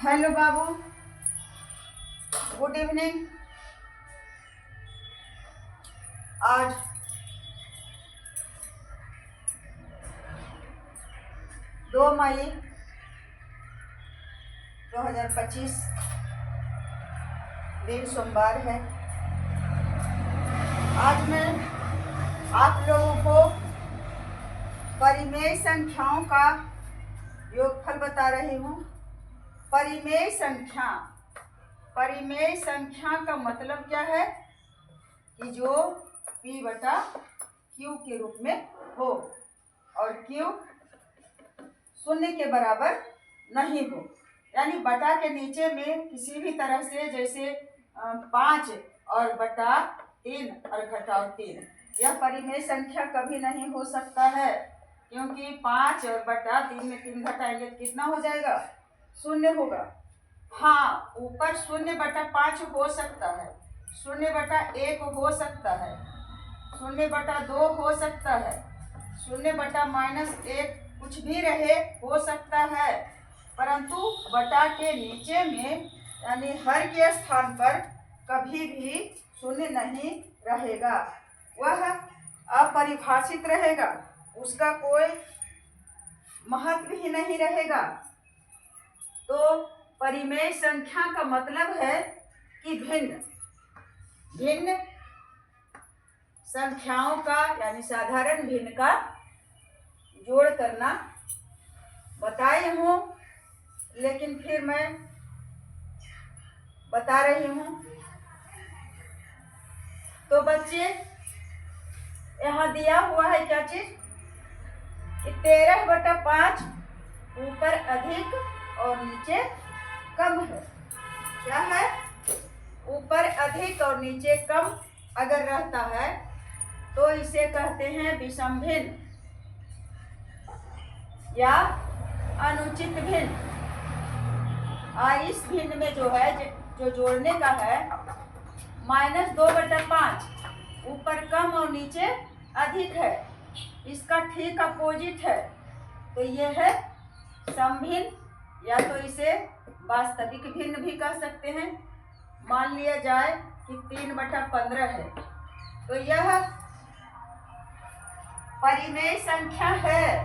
Hello बाबू, good evening. आज 2 मई 2025 दिन सोमवार है। आज मैं आप लोगों को परिमेय संख्याओं का योगफल बता रही हूँ। परिमेय संख्या का मतलब क्या है कि जो P बटा Q के रूप में हो और Q 0 के बराबर नहीं हो, यानी बटा के नीचे में किसी भी तरह से, जैसे 5 और बटा 3 और घटाओ 3, यह परिमेय संख्या कभी नहीं हो सकता है, क्योंकि 5 और बटा 3 में 3 घटाएंगे तो कितना हो जाएगा? 0 होगा। हाँ, ऊपर 0/5 हो सकता है, 0/1 हो सकता है, 0/2 हो सकता है, 0/-1 कुछ भी रहे हो सकता है, परंतु बटा के नीचे में यानी हर के स्थान पर कभी भी 0 नहीं रहेगा। वह अपरिभाषित रहेगा, उसका कोई महत्व ही नहीं रहेगा। तो परिमेय संख्या का मतलब है कि भिन्न संख्याओं का यानी साधारण भिन्न का जोड़ करना बताए हूँ, लेकिन फिर मैं बता रही हूँ। तो बच्चे, यहाँ दिया हुआ है क्या चीज? 13/5 ऊपर अधिक और नीचे कम है। क्या है? ऊपर अधिक और नीचे कम अगर रहता है तो इसे कहते हैं विषम भिन्न या अनुचित भिन्न। इस भिन्न में जो है, जो जोड़ने का है, -2/5 ऊपर कम और नीचे अधिक है, इसका ठीक अपोजिट है, तो यह है समभिन्न, या तो इसे वास्तविक भिन्न भी कह सकते हैं। मान लिया जाए कि 3/15 है, तो यह परिमेय संख्या है,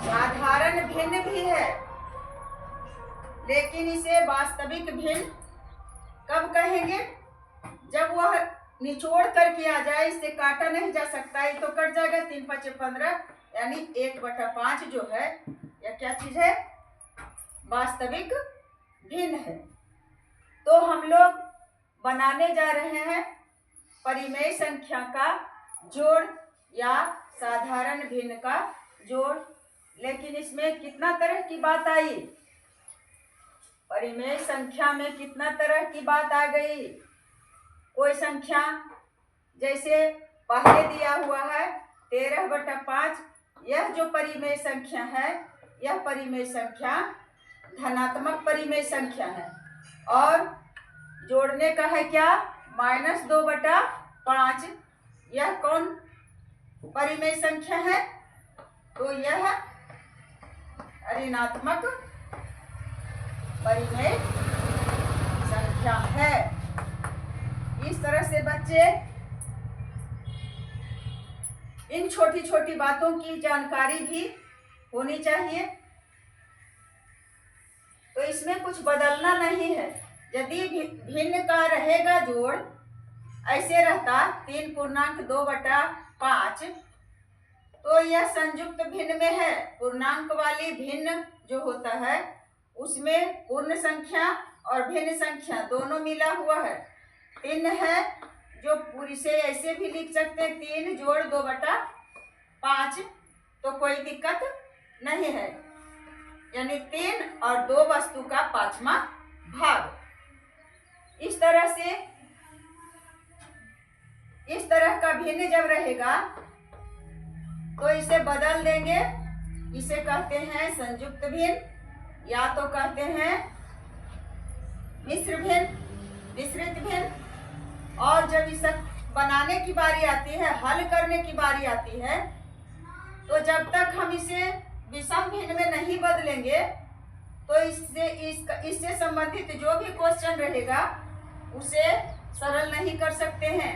साधारण भिन्न भी है, लेकिन इसे वास्तविक भिन्न कब कहेंगे? जब वह निचोड़ करके आ जाए, इसे काटा नहीं जा सकता, ये तो कट जाएगा। 3×5 = 15, यानी 1/5 जो है, यह क्या चीज है? वास्तविक भिन्न है। तो हम लोग बनाने जा रहे हैं परिमेय संख्या का जोड़ या साधारण भिन्न का जोड़, लेकिन इसमें कितना तरह की बात आई? परिमेय संख्या में कितना तरह की बात आ गई? कोई संख्या जैसे पहले दिया हुआ है 13/5, यह जो परिमेय संख्या है, यह परिमेय संख्या धनात्मक परिमेय संख्या है, और जोड़ने का है क्या? -2/5, यह कौन परिमेय संख्या है? तो यह ऋणात्मक परिमेय संख्या है। इस तरह से बच्चे इन छोटी छोटी बातों की जानकारी भी होनी चाहिए। तो इसमें कुछ बदलना नहीं है। यदि भिन्न का रहेगा जोड़, ऐसे रहता 3.2/5, तो यह संयुक्त भिन्न में है। पूर्णांक वाली भिन्न जो होता है, उसमें पूर्ण संख्या और भिन्न संख्या दोनों मिला हुआ है। 3 है, जो पूरी से ऐसे भी लिख सकते हैं, 3 जोड़ 2/5, तो कोई दिक्कत नहीं है, यानी 3 और 2 वस्तु का 5वां भाग। इस तरह का भिन्न जब रहेगा तो इसे बदल देंगे, इसे कहते हैं संयुक्त भिन्न, या तो कहते हैं मिश्र भिन्न, मिश्रित भिन्न। और जब इसे बनाने की बारी आती है, हल करने की बारी आती है, तो जब तक हम इसे विषम भिन्न में नहीं बदलेंगे तो इससे संबंधित जो भी क्वेश्चन रहेगा उसे सरल नहीं कर सकते हैं,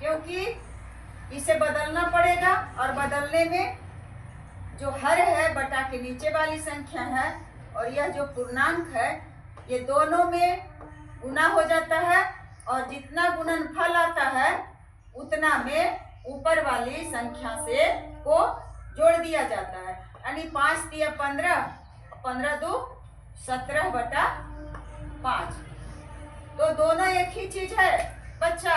क्योंकि इसे बदलना पड़ेगा और बदलने में जो हर है बटा के नीचे वाली संख्या है और यह जो पूर्णांक है ये दोनों में गुना हो जाता है और जितना गुणनफल आता है उतना में ऊपर वाली संख्या से को जोड़ दिया जाता है। यानी 5 तिया 15, 15 दो 17 बटा 5। तो दोनों एक ही चीज है बच्चा।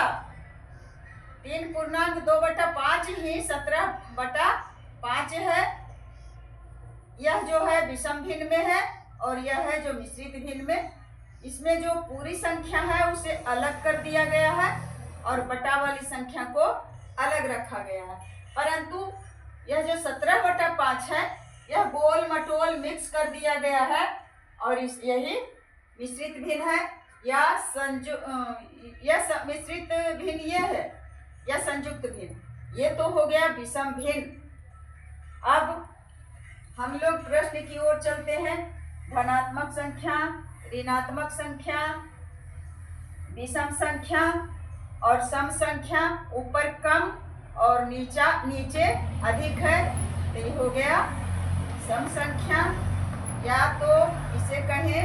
3 पूर्णांक 2 बटा 5 ही 17 बटा 5 है। यह जो है विषम भिन्न में है और यह है जो मिश्रित भिन्न में। इसमें जो पूरी संख्या है उसे अलग कर दिया गया है और बटा वाली संख्या को अलग रखा गया है। परंतु यह जो 17 बटा 5 है यह गोल मटोल मिक्स कर दिया गया है और यही मिश्रित भिन्न है या मिश्रित भिन्न ये है या संयुक्त भिन्न। ये तो हो गया विषम भिन्न। अब हम लोग प्रश्न की ओर चलते हैं। धनात्मक संख्या, ऋणात्मक संख्या, विषम संख्या और सम संख्या ऊपर कम और नीचे अधिक है, तो ये हो गया सम संख्या। या तो इसे कहें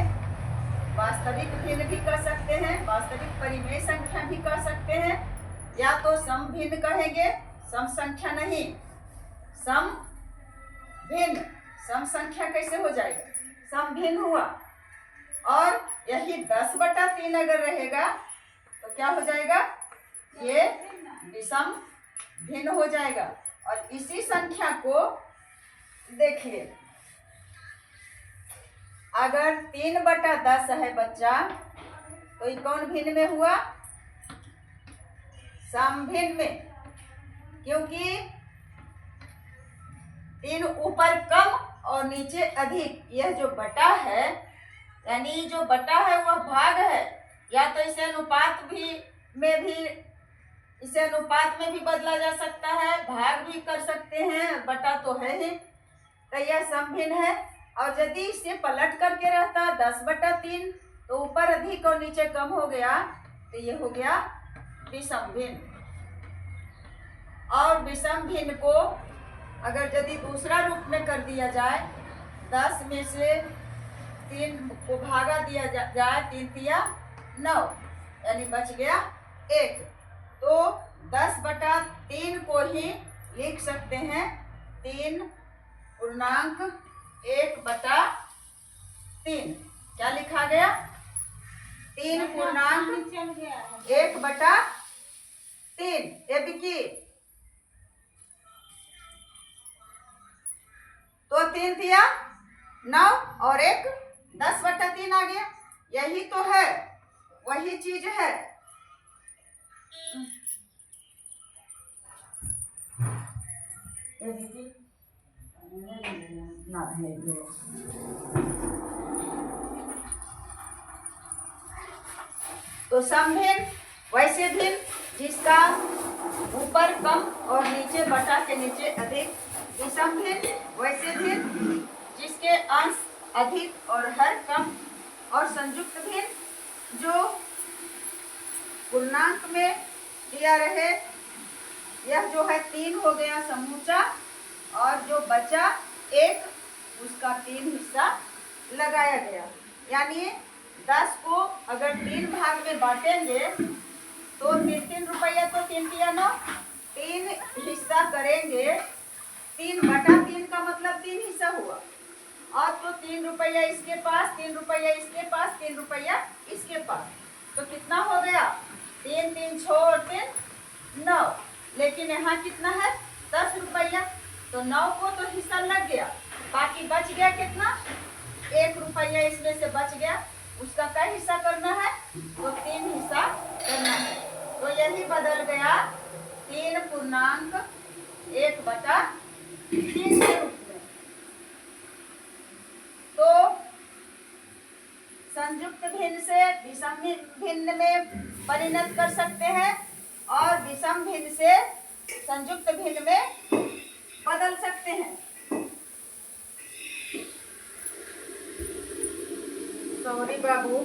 वास्तविक भिन्न भी कह सकते हैं, वास्तविक परिमेय संख्या भी कह सकते हैं, या तो सम भिन्न कहेंगे। सम संख्या नहीं, सम भिन्न। सम संख्या कैसे हो जाएगा? सम भिन्न हुआ। और यही 10 बटा 3 अगर रहेगा तो क्या हो जाएगा? ये विषम भिन्न हो जाएगा। और इसी संख्या को देखिए, अगर 3 बटा 10 है बच्चा तो ये कौन भिन्न में हुआ? सम भिन्न में, क्योंकि 3 ऊपर कम और नीचे अधिक। यह जो बटा है यानी जो बटा है वह भाग है, या तो इसे अनुपात में भी बदला जा सकता है, भाग भी कर सकते हैं, बटा तो है ही। तो यह सम भिन्न है। और यदि इसे पलट करके रहता 10 बटा 3 तो ऊपर अधिक और नीचे कम हो गया, तो ये हो गया विषम भिन्न। और विषम भिन्न को अगर यदि दूसरा रूप में कर दिया जाए, 10 में से 3 को भागा दिया जाए, 3 तिया 9 यानी बच गया 1, तो 10 बटा 3 को ही लिख सकते हैं 3 पूर्णांक 1 बटा 3। क्या लिखा गया? 3 पूर्णांक 1 बटा 3। ये बिकी तो 3 तिया 9 और 1 10 बटा 3 आ गया। यही तो है, वही चीज है। तो सम भिन्न वैसे भिन्न जिसका ऊपर कम और नीचे बटा के नीचे अधिक। विषम भिन्न वैसे भिन्न जिसके अंश अधिक और हर कम। और संयुक्त भिन्न जो पूर्णांक में दिया रहे। यह जो है 3 हो गया समूचा और जो बचा 1 उसका 3 हिस्सा लगाया गया। यानी 10 को अगर 3 भाग में बांटेंगे तो 3-3 रुपया, तो 3 तिया 9, 3 हिस्सा करेंगे। 3 बटा 3 का मतलब 3 हिस्सा हुआ। और तो 3 रुपया इसके पास, 3 रुपया इसके पास, 3 रुपया इसके पास, तो कितना हो गया? 3 3 6 और 3 9। लेकिन यहाँ कितना है? 10 रुपया। तो 9 को तो हिस्सा लग गया, बाकी बच गया कितना? 1 रुपया इसमें से बच गया। उसका क्या हिस्सा करना है? तो 3 हिस्सा करना है। तो यही बदल गया 3 पूर्णांक 1 बटा 3 के रूप में। तो संयुक्त भिन्न से विषम भिन्न में परिणत कर सकते हैं और विषम भिन्न से संयुक्त भिन्न में बदल सकते हैं। सॉरी बाबू।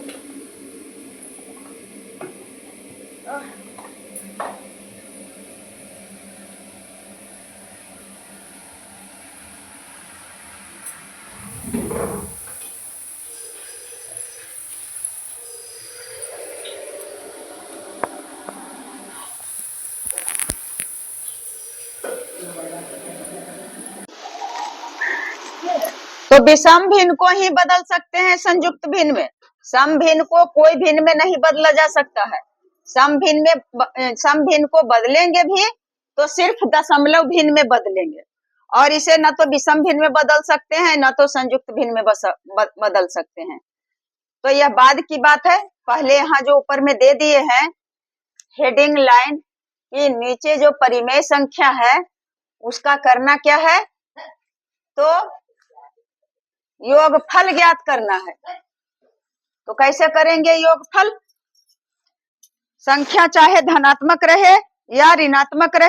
तो विषम भिन्न को ही बदल सकते हैं संयुक्त भिन्न में। सम भिन्न को कोई भिन्न में नहीं बदला जा सकता है। सम भिन्न को बदलेंगे भी तो सिर्फ दशमलव भिन्न में बदलेंगे, और इसे न तो विषम भिन्न में बदल सकते हैं न तो संयुक्त भिन्न में बदल सकते हैं। तो यह बाद की बात है। पहले यहाँ जो ऊपर में दे दिए हैं हेडिंग लाइन की नीचे जो परिमेय संख्या है उसका करना क्या है, तो योगफल ज्ञात करना है। तो कैसे करेंगे योगफल? संख्या चाहे धनात्मक रहे या ऋणात्मक रहे,